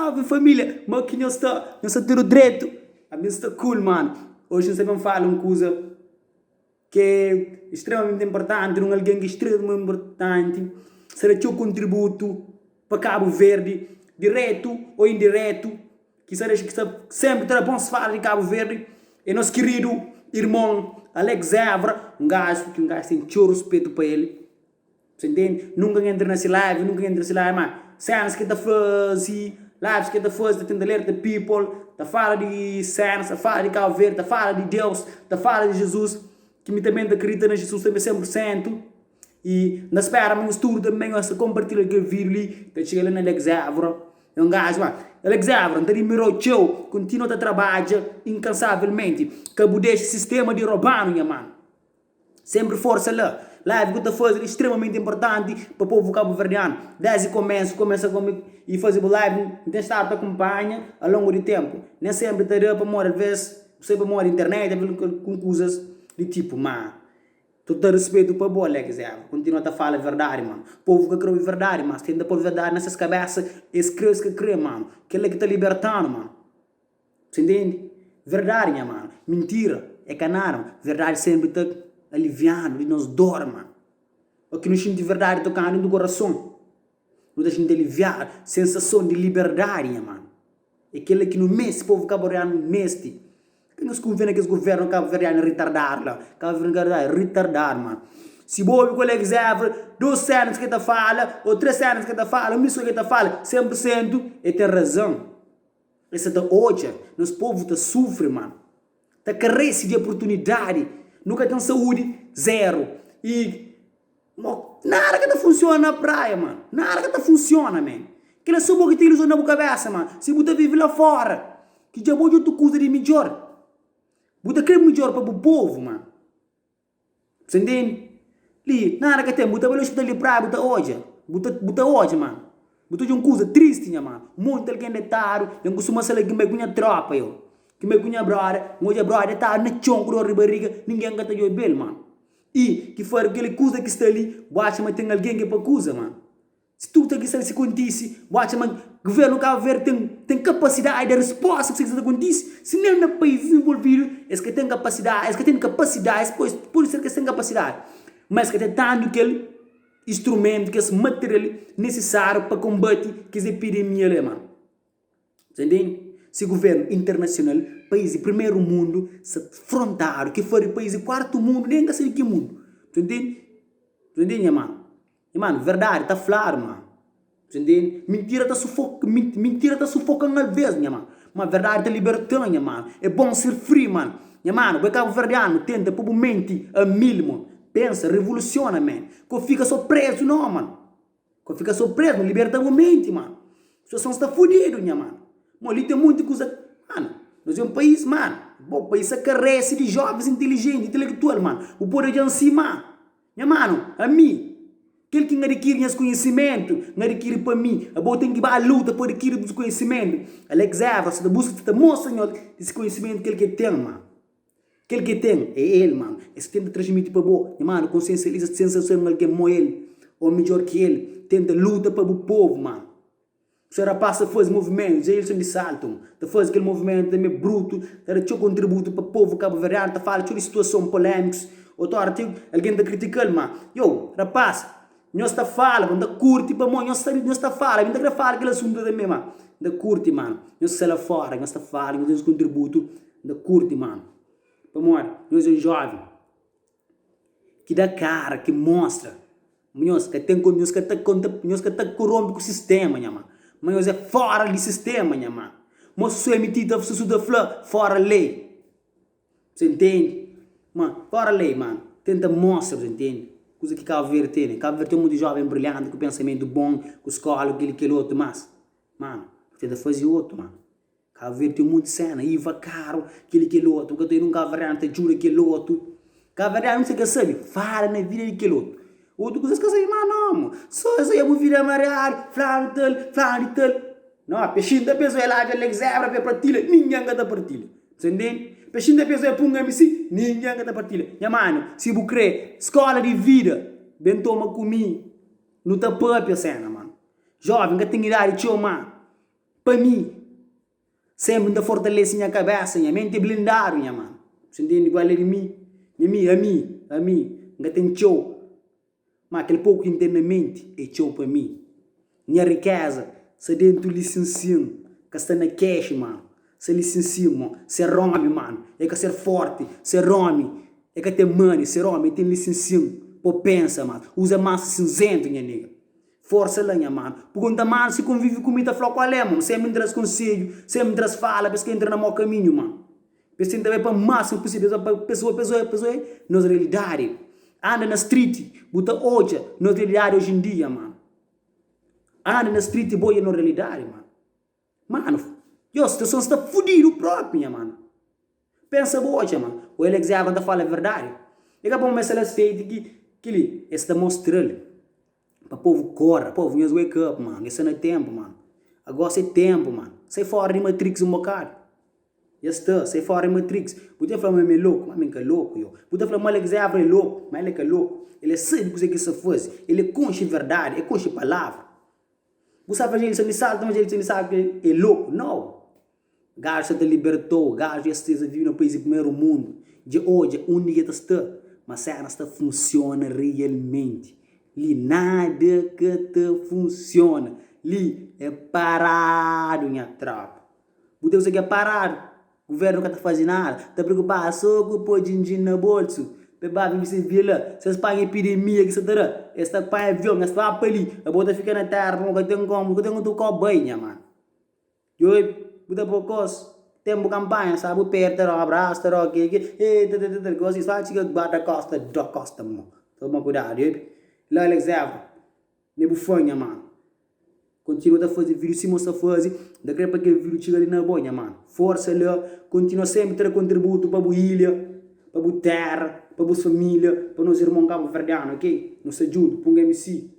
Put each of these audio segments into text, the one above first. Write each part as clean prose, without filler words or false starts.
salve família, mas que nós está tudo direito, a mim está cool, mano. Hoje nós vamos falar uma coisa que é extremamente importante, alguém que é extremamente importante, será o seu contributo para Cabo Verde, direto ou indireto, que será que sempre terá bom se falar de Cabo Verde, e nosso querido irmão Alex Évora, um gajo que tem choro respeito para ele, você entende? Nunca entra nessa live, mas cenas que está fazendo, lives que está fazendo, tenta alerta people, está fala de cenas, está fala de Cabo Verde, está fala de Deus, está fala de Jesus, que me também acredita na Jesus também 100%, e na espera, mas tudo também, essa compartilha aquele vídeo ali, está chegando na Alex Évora, é um gajo, mano. Alex Évora, está mirou teu, continua a trabalhar incansavelmente, que desse sistema de roubando, minha mano. Sempre força lá. Live que está fazendo é extremamente importante para o povo cabo-verdiano. Desde o começo, começa e fazer live, então estar te acompanha ao longo do tempo. Nem sempre teria para morrer, às vezes, você para morrer internet, com coisas de tipo, mano. Tu te respeito para boa, Alex Évora. Continua a falar a verdade, mano. O povo que crê em verdade, mas tenta pôr verdade nessas cabeças, eles crê, mano. Que ele que está libertando, mano. Você entende? Verdade, minha mano. Mentira é canaram. Verdade sempre está aliviando, e nos dorma. O que nos sente verdade tocando no coração. Nos deixa de aliviar, sensação de liberdade, mano. É aquele que no mês, o povo cabo-verdiano meste. Que nos convém que os governos cabo-verdianos retardar lá. Cabo-verdiano é retardar, mano. Se bobe com o Alex Évora, 2 anos que ele fala, ou 3 anos que ele fala, ou isso que ele fala, 100%, ele tem razão. Essa da hoje, nosso povo tá sofre, mano. Tá carece de oportunidade. Nunca tem saúde, zero. E nada que tá funciona na praia, mano. Nada que tá funciona, man. Aquela só que tem ilusão na cabeça, mano. Se você vive lá fora, que já pode outra coisa de melhor. Você quer melhor para o povo, mano. Você entende? Ali, nada que tem. Você vai hospital de praia, você hoje. Você hoje, mano. Você é uma coisa triste, mano. Muito alguém de taro, eu costumo ser que me conha tropa, eu. Que me conha brother, hoje brother tá na chonco do barriga, ninguém canta de bel, mano. E que for aquele coisa que está ali, baixa mas tem alguém que é para coisa, mano. Se tu tem que se acontece, baixa mas o governo Cabo Verde tem capacidade de resposta para o que acontece. Se nem no país desenvolvido, é que tem capacidade, por isso que tem capacidade. Mas que tem tanto aquele instrumento, que esse material necessário para combater essa epidemia ali, mano. Você entende? Se o governo internacional, país de primeiro mundo, se frontar, que for país de quarto mundo, nem que seja que mundo. Você entende? Você entende, minha mano? E, mano, verdade, tá claro, mano. Você entende? Mentira tá sufocando às vezes, minha mano. Mas verdade tá libertando, minha mano. É bom ser free, mano. Minha mano, o Cabo Verdeano tenta, por mente, a mil, mano. Pensa, revoluciona, man. Que fica só preso, não, mano. Que fica só preso, liberta a mente, mano. A situação está fodida, minha mano. Mas ali tem muita coisa. Mano, nós é um país, mano. O país carece de jovens inteligentes, intelectuais, mano. O poder de cima. Minha mano, a mim. Aquele que não adquire esse conhecimento, não adquire para mim. A boa tem que ir à luta para adquirir esse conhecimento. Alex Évora, se busca, mostra, senhor, esse conhecimento que ele tem, mano. Aquele que tem é ele, mano. Esse tenta transmitir para boa. E, mano, consciencializa a sensação de alguém como ele. Ou melhor que ele. Tenta luta para o povo, mano. O senhor passa a fazer movimentos. Eles são de salto. Está fazendo aquele movimento também bruto. Está a seu contributo para o povo cabo-verdiano. Está falando de situação polêmicas. Outro artigo, alguém está criticando, mano. Yo, rapaz, nós está falando, nós está curte para mim. Nós está falando, nós está falando aquele assunto também, mano. Nós curte, mano. Nós está lá fora, nós está falando, nós temos contributo. Nós curte, mano. Amor, nós é um jovem que dá cara, que mostra, nós que está corrompe com o sistema, minha mãe. Mas nós é fora do sistema, minha mãe. Mas se emitido fora a lei. Você entende? Mano, fora a lei, mano. Tenta mostrar, você entende? Coisa que Cabo Verde tem. Cabo Verde tem um monte de jovem brilhante, com pensamento bom, com escola, aquele outro, mas, mano, tenta fazer outro, mano. Cabo Verde tem muita cena, Iva Caro, aquele outro, que eu tenho um Cabo Verde, te juro aquele outro. Cabo Verde não sei o que sabe, fala na vida daquele outro. Outro coisa que eu sei, mas não, só eu sei, eu vou vir amarrar, falar de tal. Não, a peixinho da pessoa é lá, de Alex Évora, para partilha, ninguém canta partilha. Você entende? Peixinho da pessoa é punga MC, ninguém canta partilha. Minha mano, se você crê, escola de vida, bem toma comigo, não tá própria cena, mano. Jovem, que tem idade, tio, mano. para mim. Sempre ainda fortalece minha cabeça, minha mente blindada, minha mano. Você entende? Igual é de mim. A mim. Ainda tem show. Mas aquele pouco que tem na mente é show para mim. Minha riqueza, se dentro do licenciado, que está na cash, mano. Se licencia, mano. Se rome, mano. É que ser forte, se rome. É que tem money, se rome, tem licenciado. Pô, pensa, mano. Usa massa cinzento, minha nega. Força lá, minha mano. Pergunta, mano, se convive comigo, fala qual é, mano. Sempre me traz conselho, sempre me traz fala, pensa que entra no meu caminho, mano. Pensa que entra para o máximo possível, para pessoa, nossa realidade. Anda na street, bota hoje, nossa realidade hoje em dia, mano. Anda na street, boia na realidade, mano. Mano, a situação está fodida própria, minha mano. Pensa hoje, mano. O Alex Evans fala a verdade. Liga para uma mensagem feita que ele está mostrando. Para o povo corra, povo, vamos wake up, mano. Isso não é tempo, mano. Agora é tempo, mano. Sai fora de Matrix um bocado. Já está, sai fora de Matrix. Podia falar, mas é louco, mas é louco, eu. Podia falar, mas Alex Evans é louco, mas ele é louco. Ele sabe o que isso faz. Ele é consciente de verdade, é consciente de palavra. Você vai fazer isso, ele sabe, mas ele sabe que é louco. Não. Gajo te libertou, gajo já esteja vivendo no país do primeiro mundo. De hoje, onde ele está, mas a cena funciona realmente. Li nada que te funciona. Li é parado, minha tropa. Você que é parado. O governo não está fazendo nada. Está preocupado só com o dinheiro no bolso. Beba, você vê lá. Vocês pagam epidemia, que você terá. Esta pai avião, esta vai para ali. A bota fica na terra, não tem como. Não tem como tu comer, mano. Eu, buda poucos. Tempo campanha, sabe? Perto, abraço, que. Gosto de fazer que bata costa, mano. Toma cuidado, lá Alex Evans, me bufanha, mano. Continua a fazer vídeo, se mostra a fazer, daqui para aquele vídeo chega ali na boia, mano. Força lá, continua sempre a ter contributo para a ilha, para a terra, para a família, para nós irmãos cabo-verdianos, ok? Nos ajuda, põe MC.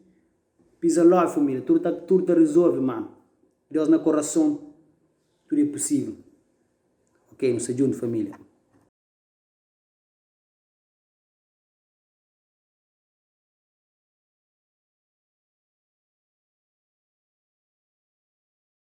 Pisa lá, família, tudo tá resolve, mano. Deus no coração, tudo é possível. Ok, nos ajuda, família.